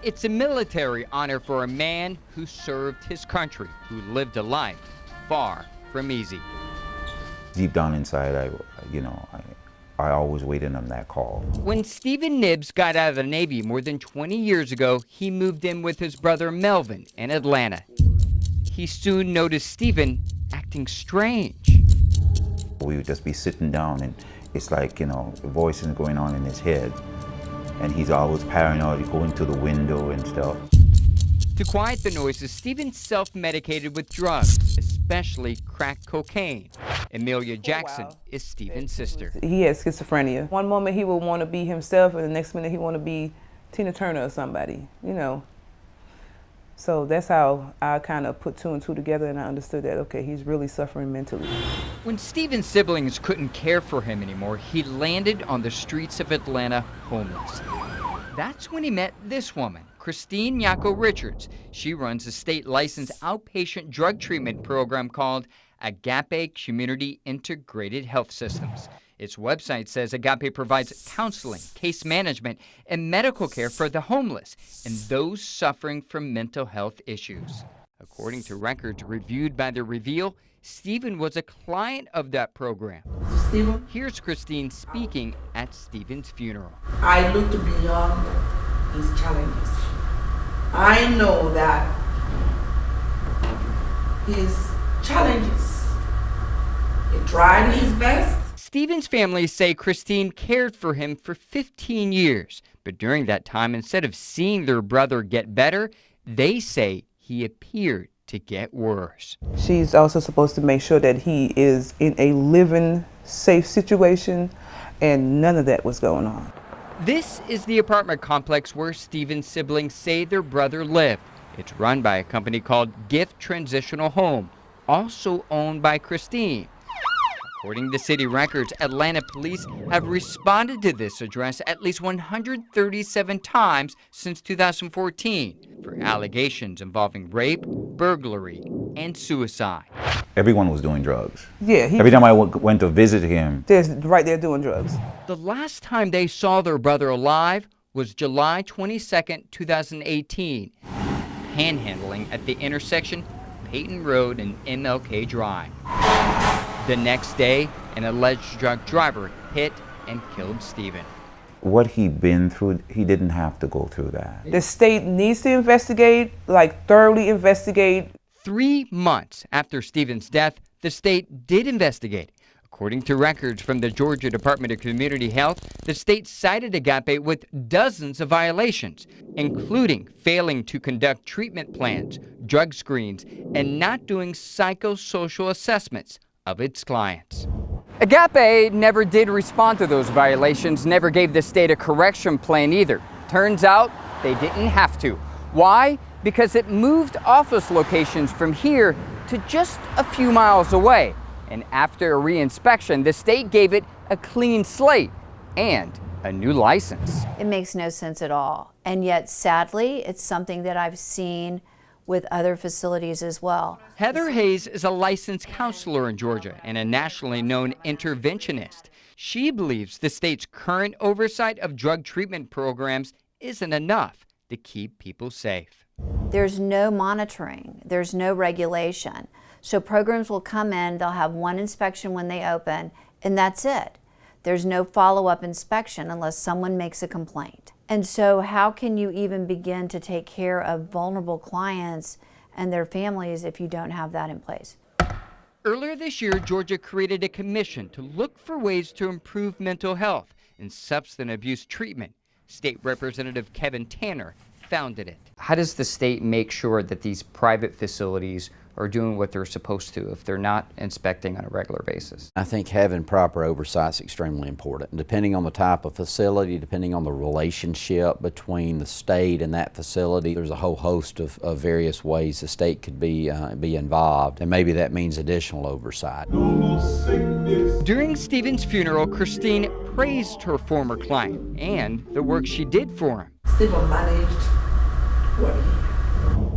It's a military honor for a man who served his country, who lived a life far from easy. Deep down inside, I always waited on that call. When Stephen Nibbs got out of the Navy more than 20 years ago, he moved in with his brother Melvin in Atlanta. He soon noticed Stephen acting strange. We would just be sitting down and it's like, voices going on in his head. And he's always paranoid, going to the window and stuff. To quiet the noises, Stephen self-medicated with drugs, especially crack cocaine. Amelia Jackson is Stephen's sister. He has schizophrenia. One moment he will want to be himself, and the next minute he want to be Tina Turner or somebody, So that's how I kind of put two and two together, and I understood that, okay, he's really suffering mentally. When Stephen's siblings couldn't care for him anymore, he landed on the streets of Atlanta homeless. That's when he met this woman, Nwankwo-Richards. She runs a state-licensed outpatient drug treatment program called Agape Community Integrated Health Systems. Its website says Agape provides counseling, case management, and medical care for the homeless and those suffering from mental health issues. According to records reviewed by the Reveal, Stephen was a client of that program. Stephen? Here's Christine speaking at Stephen's funeral. I looked beyond his challenges. I know that his challenges, he tried his best. Stephen's family say Christine cared for him for 15 years, but during that time, instead of seeing their brother get better, they say he appeared to get worse. She's also supposed to make sure that he is in a living, safe situation, and none of that was going on. This is the apartment complex where Stephen's siblings say their brother lived. It's run by a company called Gift Transitional Home, also owned by Christine. According to city records, Atlanta police have responded to this address at least 137 times since 2014 for allegations involving rape, burglary, and suicide. Everyone was doing drugs. Yeah. Every time I went to visit him, they're right there doing drugs. The last time they saw their brother alive was July 22nd, 2018, panhandling at the intersection Peyton Road and MLK Drive. The next day, an alleged drug driver hit and killed Stephen. What he'd been through, he didn't have to go through that. The state needs to investigate, thoroughly investigate. 3 months after Stephen's death, the state did investigate. According to records from the Georgia Department of Community Health, the state cited Agape with dozens of violations, including failing to conduct treatment plans, drug screens, and not doing psychosocial assessments of its clients. Agape never did respond to those violations, never gave the state a correction plan either. Turns out they didn't have to. Why? Because it moved office locations from here to just a few miles away. And after a re-inspection, the state gave it a clean slate and a new license. It makes no sense at all. And yet, sadly, it's something that I've seen with other facilities as well. Heather Hayes is a licensed counselor in Georgia and a nationally known interventionist. She believes the state's current oversight of drug treatment programs isn't enough to keep people safe. There's no monitoring, there's no regulation. So programs will come in, they'll have one inspection when they open, and that's it. There's no follow-up inspection unless someone makes a complaint. And so how can you even begin to take care of vulnerable clients and their families if you don't have that in place? Earlier this year, Georgia created a commission to look for ways to improve mental health and substance abuse treatment. State Representative Kevin Tanner founded it. How does the state make sure that these private facilities are doing what they're supposed to if they're not inspecting on a regular basis? I think having proper oversight is extremely important. Depending on the type of facility, depending on the relationship between the state and that facility, there's a whole host of various ways the state could be involved, and maybe that means additional oversight. During Stephen's funeral, Christine praised her former client and the work she did for him. Stephen managed what he had.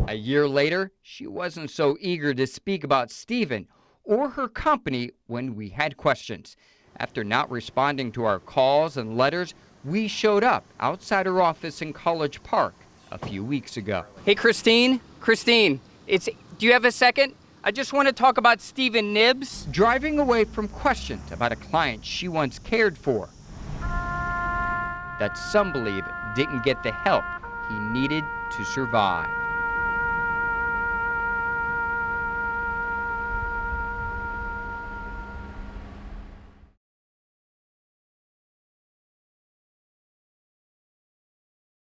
A year later, she wasn't so eager to speak about Stephen or her company when we had questions. After not responding to our calls and letters, we showed up outside her office in College Park, a few weeks ago. Hey, Christine, do you have a second? I just want to talk about Stephen Nibbs. Driving away from questions about a client she once cared for, that some believe didn't get the help he needed to survive.